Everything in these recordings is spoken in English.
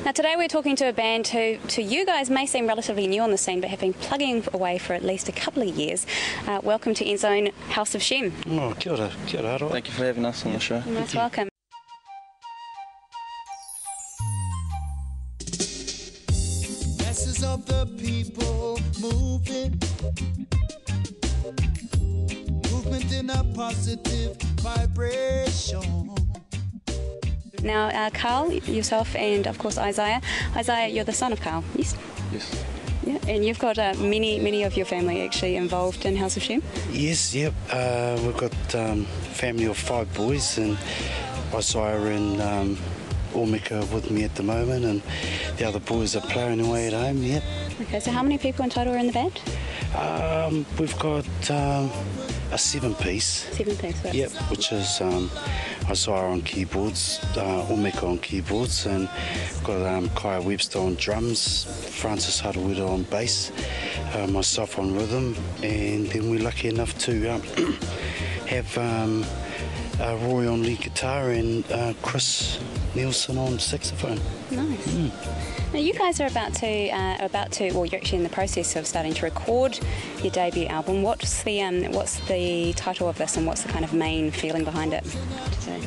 Now today we're talking to a band who to you guys may seem relatively new on the scene but have been plugging away for at least a couple of years. Welcome to NZOWN House of Shem. Oh, kia ora, Aroha. Thank you for having us on the show. Most welcome. Masses of the people moving, movement in a positive vibration. Now, Carl, yourself, and of course Isaiah. Isaiah, you're the son of Carl, yes? Yes. Yeah, and you've got many of your family actually involved in House of Shem? Yes, yep. We've got family of 5 boys, and Isaiah and Omeka are with me at the moment, and the other boys are ploughing away at home, yep. Okay, so how many people in total are in the band? We've got a 7-piece. 7-piece, right? Yep, which is Isaiah on keyboards, Omeka on keyboards, and got Kaya Webster on drums, Francis Harawira on bass, myself on rhythm, and then we're lucky enough to have Roy on lead guitar and Chris Nielsen on saxophone. Nice. Now you guys are about to, well, you're actually in the process of starting to record your debut album. What's the title of this, and what's the kind of main feeling behind it today?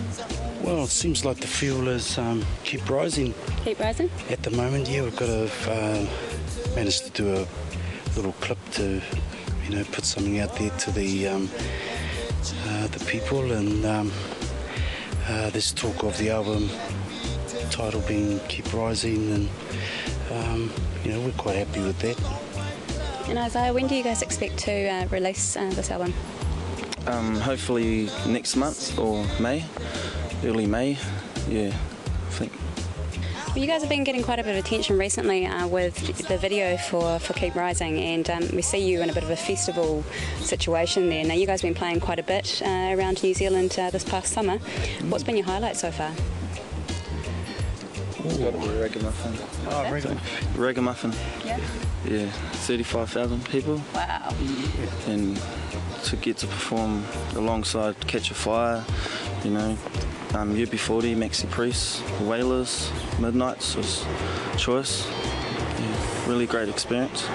Well, it seems like the feel is keep rising. Keep rising. At the moment, yeah, we've got to manage to do a little clip to, put something out there to the people, and there's talk of the album title being Keep Rising, and we're quite happy with that. And Isaiah, when do you guys expect to release this album? Hopefully next month or May, early May, yeah, I think. Well, you guys have been getting quite a bit of attention recently with the video for Keep Rising, and we see you in a bit of a festival situation there. Now you guys have been playing quite a bit around New Zealand this past summer. What's been your highlight so far? It's got to be Ragamuffin. Oh, Ragamuffin. Yeah. Yeah, 35,000 people. Wow. And to get to perform alongside Catch a Fire, UB40, Maxi Priest, Whalers, Midnights was choice. Yeah, really great experience.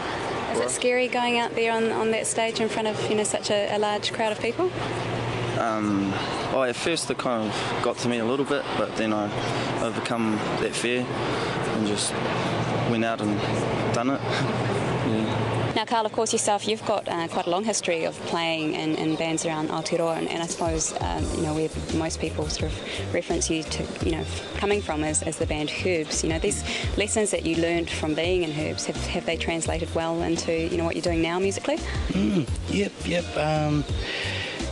Is it scary going out there on that stage in front of such a large crowd of people? At first it kind of got to me a little bit, but then I overcome that fear and just went out and done it. Yeah. Now, Carl, of course, yourself, you've got quite a long history of playing in bands around Aotearoa, and I suppose, where most people sort of reference you to, coming from is the band Herbs. These lessons that you learned from being in Herbs, have they translated well into, what you're doing now musically? Yep.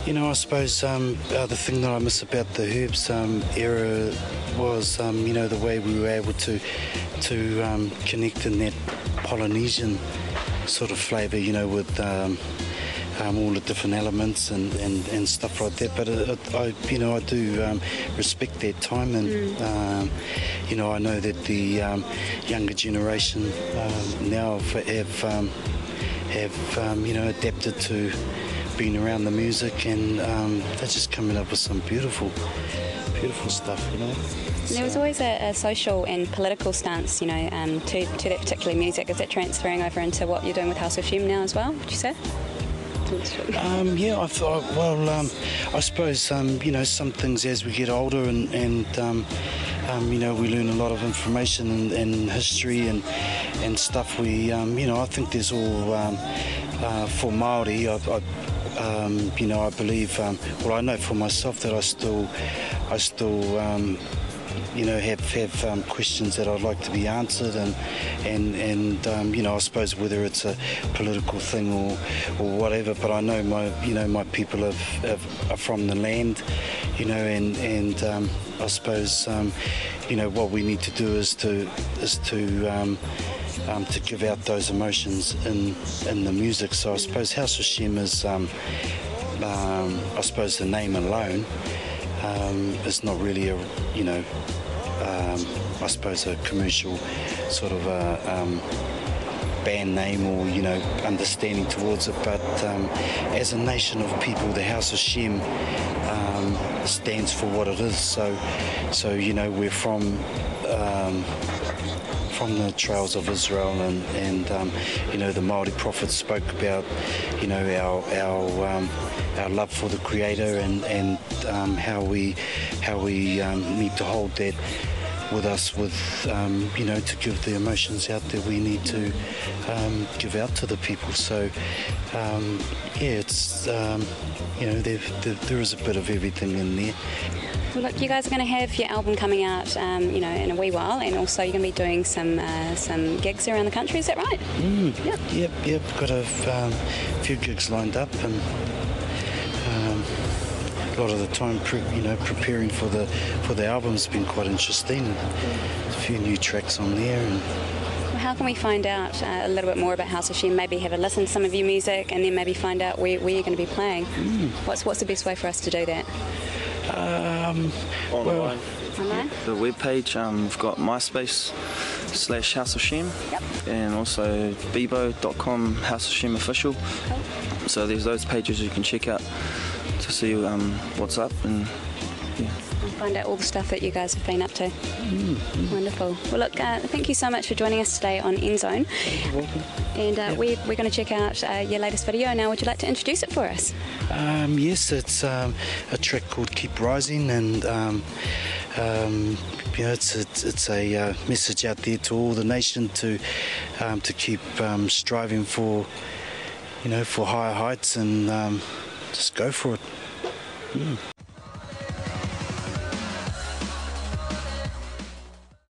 I suppose the thing that I miss about the Herbs era was, the way we were able to connect in that Polynesian sort of flavour, with all the different elements and stuff like that. But I do respect that time, and I know that the younger generation now have adapted to being around the music, and they're just coming up with some beautiful stuff, There was always a social and political stance, to that particular music. Is that transferring over into what you're doing with House of Shem now as well, would you say? Yeah, I suppose, some things as we get older and we learn a lot of information and history and stuff. I think there's all, for Māori, I believe, I know for myself that I still have questions that I'd like to be answered, and I suppose whether it's a political thing or whatever. But I know my people are from the land, and I suppose what we need to do is to give out those emotions in the music. So I suppose House of Shem is, I suppose the name alone is not really I suppose a commercial sort of band name or understanding towards it, but as a nation of people, the House of Shem stands for what it is. So we're from from the trails of Israel, and you know, the Māori prophets spoke about, you know, our love for the Creator, and how we need to hold that with us, with you know, to give the emotions out that we need to give out to the people. So yeah, it's you know, there is a bit of everything in there. Well, look, you guys are going to have your album coming out, you know, in a wee while, and also you're going to be doing some gigs around the country. Is that right? Yep. Got a few gigs lined up, and a lot of the time, you know, preparing for the album's been quite interesting. There's a few new tracks on there. And well, how can we find out a little bit more about House of Shem? Maybe have a listen to some of your music, and then maybe find out where you're going to be playing. What's the best way for us to do that? Online. Online? The webpage, we've got MySpace/House of Shem, and also bebo.com House of Shem official. Cool. So there's those pages you can check out to see what's up, and yeah. And find out all the stuff that you guys have been up to. Wonderful. Well, look, thank you so much for joining us today on NZOWN. You're welcome. And we're going to check out your latest video now. Would you like to introduce it for us? Yes, it's a track called Keep Rising, and you know, it's a message out there to all the nation to keep striving for, you know, for higher heights, and just go for it.